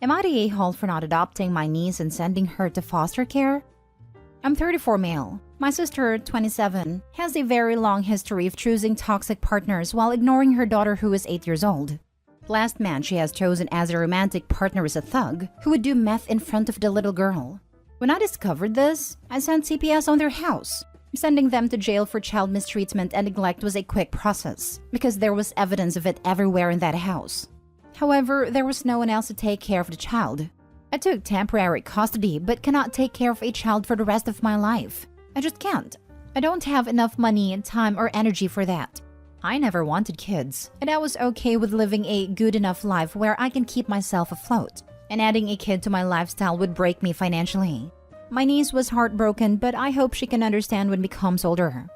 Am I the a-hole for not adopting my niece and sending her to foster care? I'm 34 male. My sister, 27, has a very long history of choosing toxic partners while ignoring her daughter who is 8 years old. The last man she has chosen as a romantic partner is a thug who would do meth in front of the little girl. When I discovered this, I sent CPS on their house. Sending them to jail for child mistreatment and neglect was a quick process because there was evidence of it everywhere in that house. However, there was no one else to take care of the child. I took temporary custody but cannot take care of a child for the rest of my life. I just can't. I don't have enough money, time, or energy for that. I never wanted kids, and I was okay with living a good enough life where I can keep myself afloat, and adding a kid to my lifestyle would break me financially. My niece was heartbroken, but I hope she can understand when becomes older.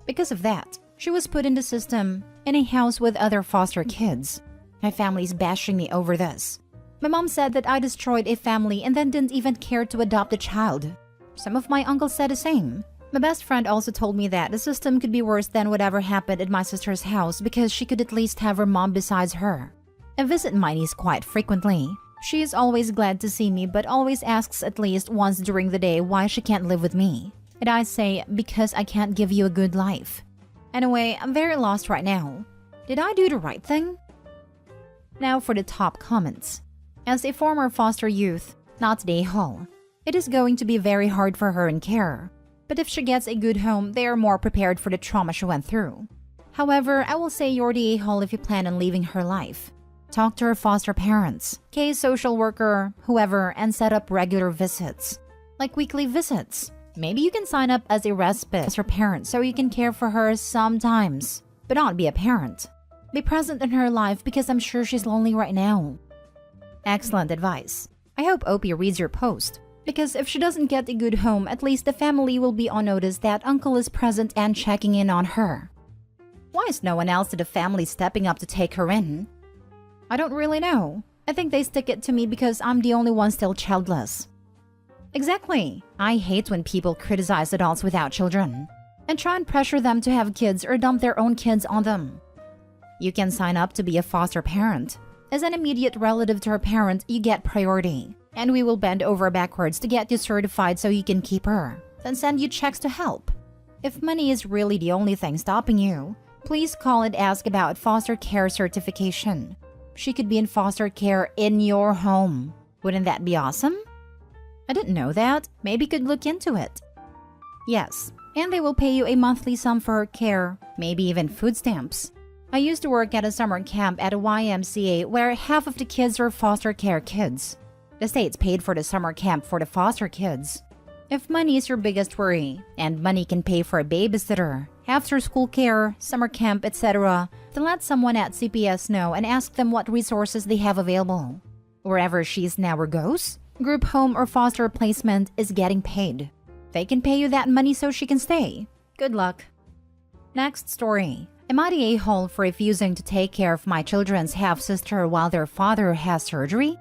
Because of that, she was put in the system in a house with other foster kids. My family's bashing me over this. My mom said that I destroyed a family and then didn't even care to adopt a child. Some of my uncles said the same. My best friend also told me that the system could be worse than whatever happened at my sister's house because she could at least have her mom besides her. I visit my niece quite frequently. She is always glad to see me but always asks at least once during the day why she can't live with me. And I say, because I can't give you a good life. Anyway, I'm very lost right now. Did I do the right thing? Now for the top comments. As a former foster youth, not the a-hole, it is going to be very hard for her in care. But if she gets a good home, they are more prepared for the trauma she went through. However, I will say you're the a-hole if you plan on leaving her life. Talk to her foster parents, case social worker, whoever, and set up regular visits. Like weekly visits. Maybe you can sign up as a respite as her parent so you can care for her sometimes, but not be a parent. Be present in her life because I'm sure she's lonely right now. Excellent advice. I hope Opie reads your post. Because if she doesn't get a good home, at least the family will be on notice that uncle is present and checking in on her. Why is no one else in the family stepping up to take her in? I don't really know. I think they stick it to me because I'm the only one still childless. Exactly. I hate when people criticize adults without children and try and pressure them to have kids or dump their own kids on them. You can sign up to be a foster parent. As an immediate relative to her parent, you get priority. And we will bend over backwards to get you certified so you can keep her, then send you checks to help. If money is really the only thing stopping you, please call and ask about foster care certification. She could be in foster care in your home. Wouldn't that be awesome? I didn't know that. Maybe could look into it. Yes, and they will pay you a monthly sum for her care, maybe even food stamps. I used to work at a summer camp at a YMCA where half of the kids were foster care kids. The states paid for the summer camp for the foster kids. If money is your biggest worry, and money can pay for a babysitter, after-school care, summer camp, etc., then let someone at CPS know and ask them what resources they have available. Wherever she is now or goes, group home or foster placement is getting paid. They can pay you that money so she can stay. Good luck. Next story. Am I the a-hole for refusing to take care of my children's half-sister while their father has surgery?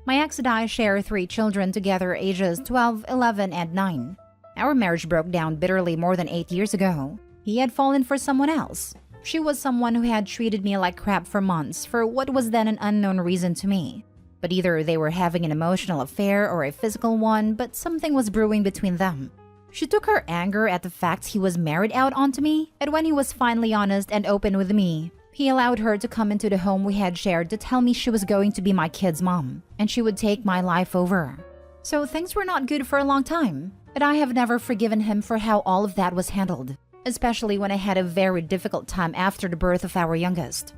My ex and I share 3 children together ages 12, 11, and 9. Our marriage broke down bitterly more than 8 years ago. He had fallen for someone else. She was someone who had treated me like crap for months for what was then an unknown reason to me. But either they were having an emotional affair or a physical one, but something was brewing between them. She took her anger at the fact he was married out onto me, and when he was finally honest and open with me, he allowed her to come into the home we had shared to tell me she was going to be my kid's mom, and she would take my life over. So things were not good for a long time, and I have never forgiven him for how all of that was handled, especially when I had a very difficult time after the birth of our youngest.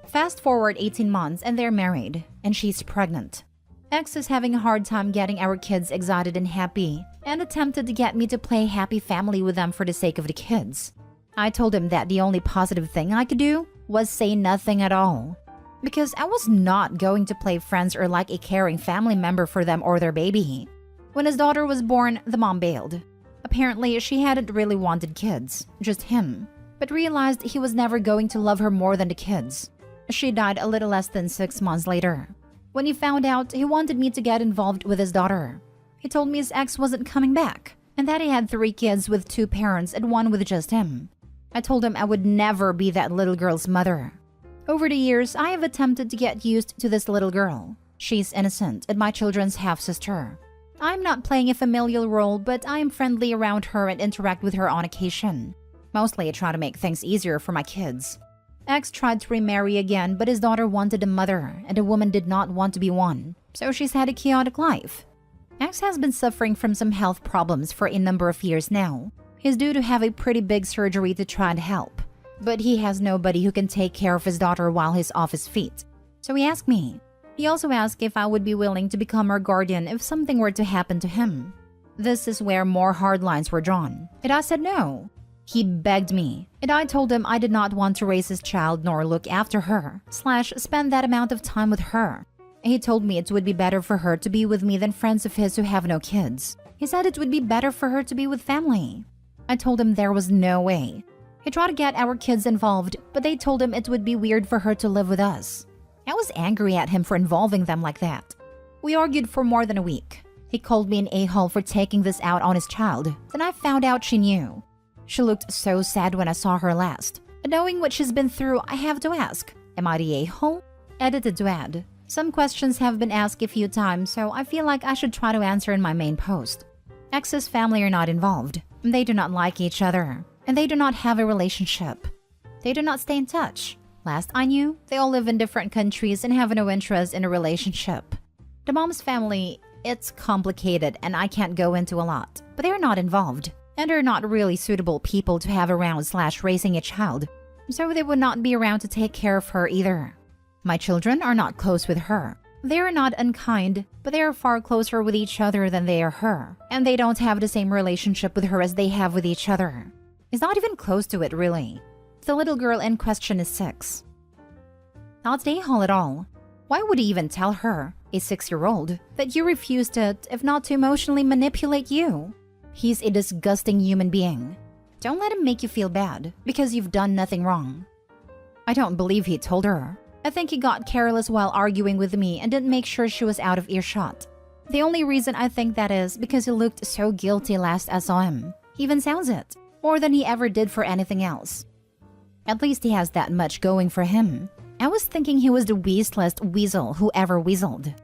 Fast forward 18 months and they're married, and she's pregnant. Ex is having a hard time getting our kids excited and happy, and attempted to get me to play happy family with them for the sake of the kids. I told him that the only positive thing I could do was say nothing at all, because I was not going to play friends or like a caring family member for them or their baby. When his daughter was born, the mom bailed. Apparently, she hadn't really wanted kids, just him, but realized he was never going to love her more than the kids. She died a little less than 6 months later. When he found out, he wanted me to get involved with his daughter. He told me his ex wasn't coming back, and that he had 3 kids with 2 parents and 1 with just him. I told him I would never be that little girl's mother. Over the years, I have attempted to get used to this little girl. She's innocent and my children's half-sister. I'm not playing a familial role, but I am friendly around her and interact with her on occasion. Mostly I try to make things easier for my kids. Ex tried to remarry again, but his daughter wanted a mother, and a woman did not want to be one. So she's had a chaotic life. Ex has been suffering from some health problems for a number of years now. He's due to have a pretty big surgery to try and help. But he has nobody who can take care of his daughter while he's off his feet. So he asked me. He also asked if I would be willing to become her guardian if something were to happen to him. This is where more hard lines were drawn, and I said no. He begged me, and I told him I did not want to raise his child nor look after her, / spend that amount of time with her. He told me it would be better for her to be with me than friends of his who have no kids. He said it would be better for her to be with family. I told him there was no way. He tried to get our kids involved, but they told him it would be weird for her to live with us. I was angry at him for involving them like that. We argued for more than a week. He called me an a-hole for taking this out on his child. Then I found out she knew. She looked so sad when I saw her last. And knowing what she's been through, I have to ask, am I the a-hole? Edited to add. Some questions have been asked a few times, so I feel like I should try to answer in my main post. Ex's family are not involved. They do not like each other. And they do not have a relationship. They do not stay in touch. Last I knew, they all live in different countries and have no interest in a relationship. The mom's family, it's complicated and I can't go into a lot, but they're not involved. And are not really suitable people to have around / raising a child. So they would not be around to take care of her either. My children are not close with her. They are not unkind, but they are far closer with each other than they are her. And they don't have the same relationship with her as they have with each other. It's not even close to it, really. The little girl in question is 6. Not the a-hole at all. Why would he even tell her, a 6-year-old, that you refused it if not to emotionally manipulate you? He's a disgusting human being. Don't let him make you feel bad, because you've done nothing wrong. I don't believe he told her. I think he got careless while arguing with me and didn't make sure she was out of earshot. The only reason I think that is because he looked so guilty last I saw him. He even sounds it, more than he ever did for anything else. At least he has that much going for him. I was thinking he was the weaselest weasel who ever weaseled.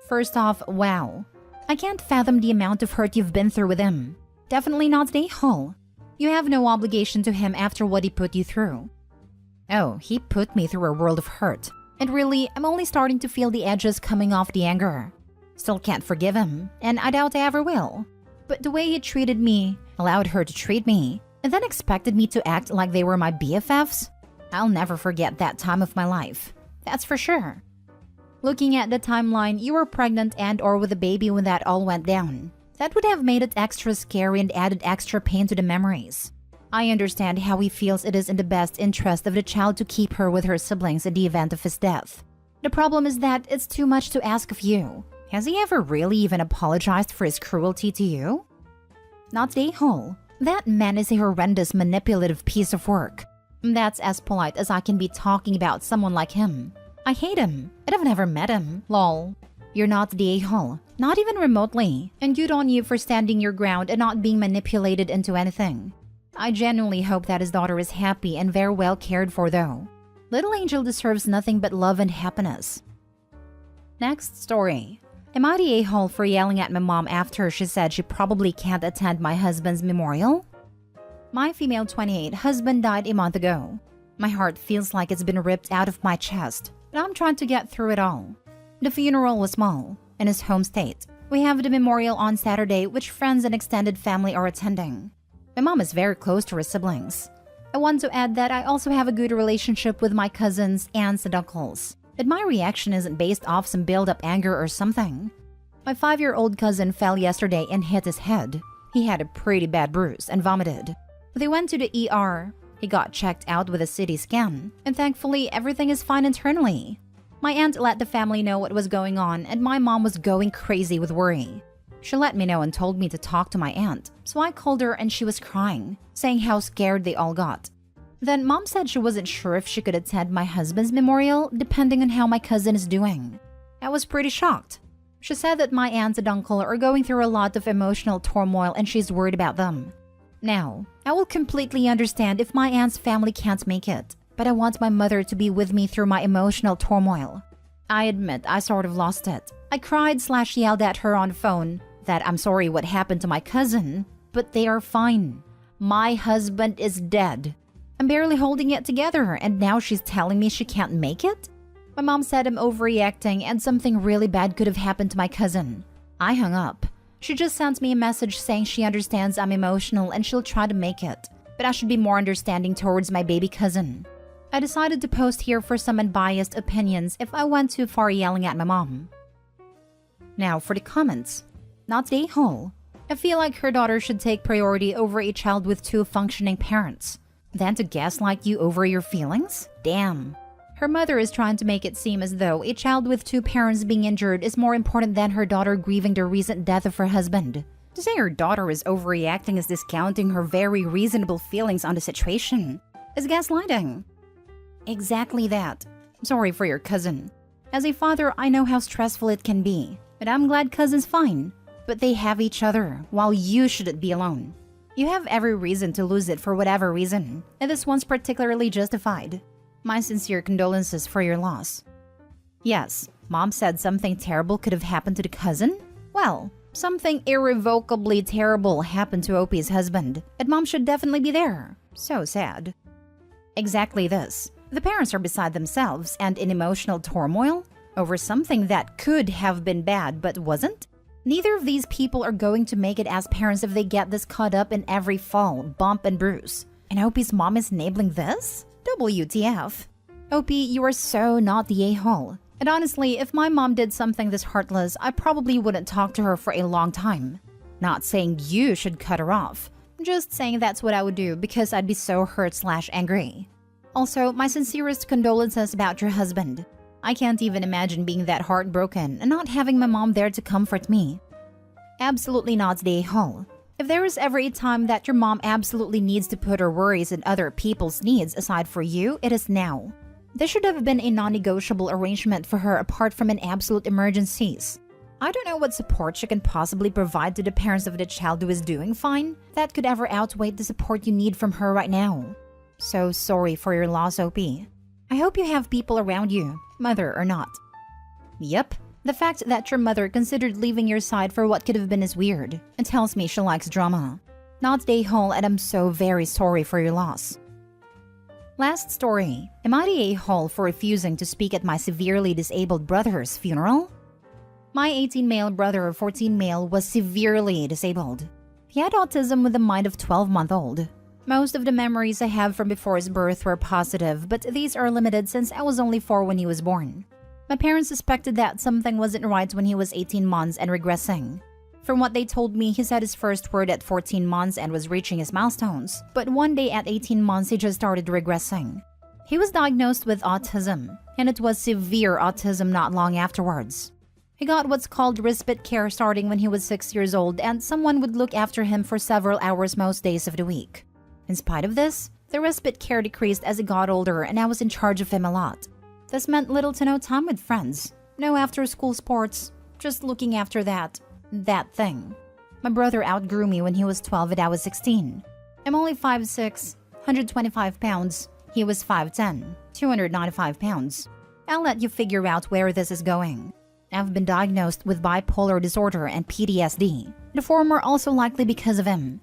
First off, wow. I can't fathom the amount of hurt you've been through with him. Definitely not the a-hole. You have no obligation to him after what he put you through. Oh, he put me through a world of hurt. And really, I'm only starting to feel the edges coming off the anger. Still can't forgive him, and I doubt I ever will. But the way he treated me, allowed her to treat me, and then expected me to act like they were my BFFs? I'll never forget that time of my life. That's for sure. Looking at the timeline, you were pregnant and/or with a baby when that all went down. That would have made it extra scary and added extra pain to the memories. I understand how he feels it is in the best interest of the child to keep her with her siblings in the event of his death. The problem is that it's too much to ask of you. Has he ever really even apologized for his cruelty to you? Not the a-hole. That man is a horrendous manipulative piece of work. That's as polite as I can be talking about someone like him. I hate him, and I've never met him, lol. You're not the a-hole, not even remotely, and good on you for standing your ground and not being manipulated into anything. I genuinely hope that his daughter is happy and very well cared for though. Little Angel deserves nothing but love and happiness. Next story. Am I the a-hole for yelling at my mom after she said she probably can't attend my husband's memorial? My female 28 husband died a month ago. My heart feels like it's been ripped out of my chest, but I'm trying to get through it all. The funeral was small, in his home state. We have the memorial on Saturday, which friends and extended family are attending. My mom is very close to her siblings. I want to add that I also have a good relationship with my cousins, aunts, and uncles. But my reaction isn't based off some build-up anger or something. My 5-year-old cousin fell yesterday and hit his head. He had a pretty bad bruise and vomited. They went to the ER. He got checked out with a CT scan, and thankfully everything is fine internally. My aunt let the family know what was going on, and my mom was going crazy with worry. She let me know and told me to talk to my aunt, so I called her and she was crying, saying how scared they all got. Then mom said she wasn't sure if she could attend my husband's memorial depending on how my cousin is doing. I was pretty shocked. She said that my aunt and uncle are going through a lot of emotional turmoil and she's worried about them. Now, I will completely understand if my aunt's family can't make it, but I want my mother to be with me through my emotional turmoil. I admit I sort of lost it. I cried/yelled at her on the phone that I'm sorry what happened to my cousin, but they are fine. My husband is dead. I'm barely holding it together, and now she's telling me she can't make it? My mom said I'm overreacting and something really bad could have happened to my cousin. I hung up. She just sent me a message saying she understands I'm emotional and she'll try to make it, but I should be more understanding towards my baby cousin. I decided to post here for some unbiased opinions if I went too far yelling at my mom. Now for the comments. Not the a-hole. I feel like her daughter should take priority over a child with 2 functioning parents. Then to gaslight you over your feelings? Damn. Her mother is trying to make it seem as though a child with 2 parents being injured is more important than her daughter grieving the recent death of her husband. To say her daughter is overreacting is discounting her very reasonable feelings on the situation. Is gaslighting. Exactly that. Sorry for your cousin. As a father, I know how stressful it can be, but I'm glad cousin's fine. But they have each other, while you shouldn't be alone. You have every reason to lose it for whatever reason, and this one's particularly justified. My sincere condolences for your loss. Yes, mom said something terrible could have happened to the cousin? Well, something irrevocably terrible happened to Opie's husband, and mom should definitely be there. So sad. Exactly this. The parents are beside themselves and in emotional turmoil over something that could have been bad but wasn't. Neither of these people are going to make it as parents if they get this caught up in every fall, bump, and bruise. And Opie's mom is enabling this? WTF. Opie, you are so not the a-hole. And honestly, if my mom did something this heartless, I probably wouldn't talk to her for a long time. Not saying you should cut her off. Just saying that's what I would do because I'd be so hurt/angry. Also, my sincerest condolences about your husband. I can't even imagine being that heartbroken and not having my mom there to comfort me. Absolutely not the a-hole. If there is ever a time that your mom absolutely needs to put her worries and other people's needs aside for you, it is now. This should have been a non-negotiable arrangement for her apart from an absolute emergencies. I don't know what support she can possibly provide to the parents of the child who is doing fine that could ever outweigh the support you need from her right now. So sorry for your loss, Opie. I hope you have people around you, mother or not. Yep. The fact that your mother considered leaving your side for what could have been is weird and tells me she likes drama. Not the a-hole, and I'm so very sorry for your loss. Last story. Am I the a-hole for refusing to speak at my severely disabled brother's funeral? My 18-male brother of 14-male was severely disabled. He had autism with the mind of 12-month-old. Most of the memories I have from before his birth were positive, but these are limited since I was only 4 when he was born. My parents suspected that something wasn't right when he was 18 months and regressing. From what they told me, he said his first word at 14 months and was reaching his milestones. But one day at 18 months, he just started regressing. He was diagnosed with autism, and it was severe autism not long afterwards. He got what's called respite care starting when he was 6 years old, and someone would look after him for several hours most days of the week. In spite of this, the respite care decreased as he got older, and I was in charge of him a lot. This meant little to no time with friends, no after-school sports, just looking after that thing. My brother outgrew me when he was 12 and I was 16. I'm only 5'6", 125 pounds. He was 5'10", 295 pounds. I'll let you figure out where this is going. I've been diagnosed with bipolar disorder and PTSD, the former also likely because of him.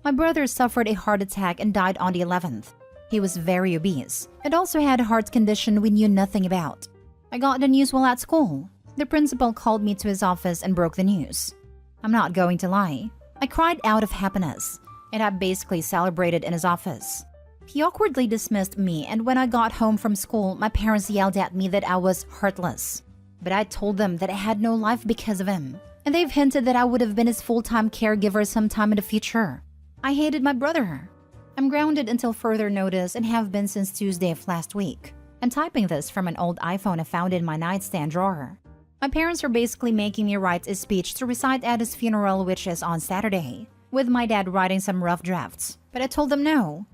My brother suffered a heart attack and died on the 11th. He was very obese and also had a heart condition we knew nothing about. I got the news while at school. The principal called me to his office and broke the news. I'm not going to lie. I cried out of happiness, and I basically celebrated in his office. He awkwardly dismissed me, and when I got home from school, my parents yelled at me that I was heartless. But I told them that I had no life because of him, and they've hinted that I would have been his full-time caregiver sometime in the future. I hated my brother. I'm grounded until further notice and have been since Tuesday of last week. I'm typing this from an old iPhone I found in my nightstand drawer. My parents are basically making me write a speech to recite at his funeral, which is on Saturday, with my dad writing some rough drafts, but I told them no.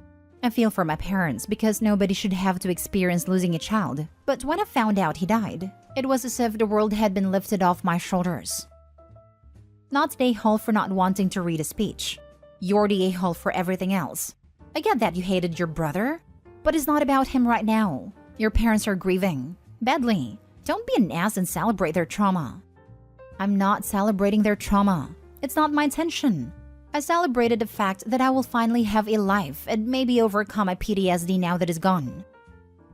I feel for my parents because nobody should have to experience losing a child, but when I found out he died, it was as if the world had been lifted off my shoulders. Not the a-hole for not wanting to read a speech. You're the a-hole for everything else. I get that you hated your brother, but it's not about him right now. Your parents are grieving. Badly. Don't be an ass and celebrate their trauma. I'm not celebrating their trauma. It's not my intention. I celebrated the fact that I will finally have a life and maybe overcome my PTSD now that is gone.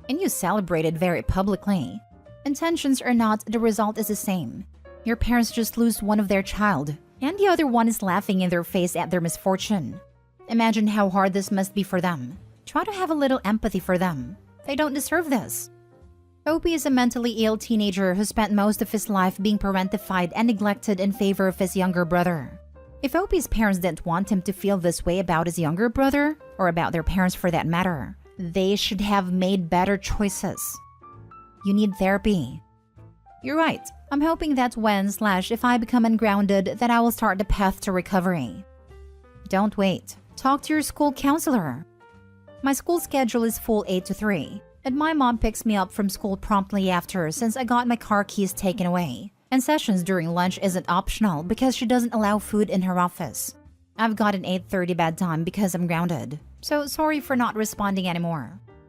And you celebrated very publicly. Intentions or not, the result is the same. Your parents just lose one of their child, and the other one is laughing in their face at their misfortune. Imagine how hard this must be for them. Try to have a little empathy for them. They don't deserve this. Opie is a mentally ill teenager who spent most of his life being parentified and neglected in favor of his younger brother. If Opie's parents didn't want him to feel this way about his younger brother, or about their parents for that matter, they should have made better choices. You need therapy. You're right. I'm hoping that when/if I become ungrounded, that I will start the path to recovery. Don't wait. Talk to your school counselor. My school schedule is full 8 to 3, and my mom picks me up from school promptly after since I got my car keys taken away. And sessions during lunch isn't optional because she doesn't allow food in her office. I've got an 8:30 bedtime because I'm grounded, so sorry for not responding anymore.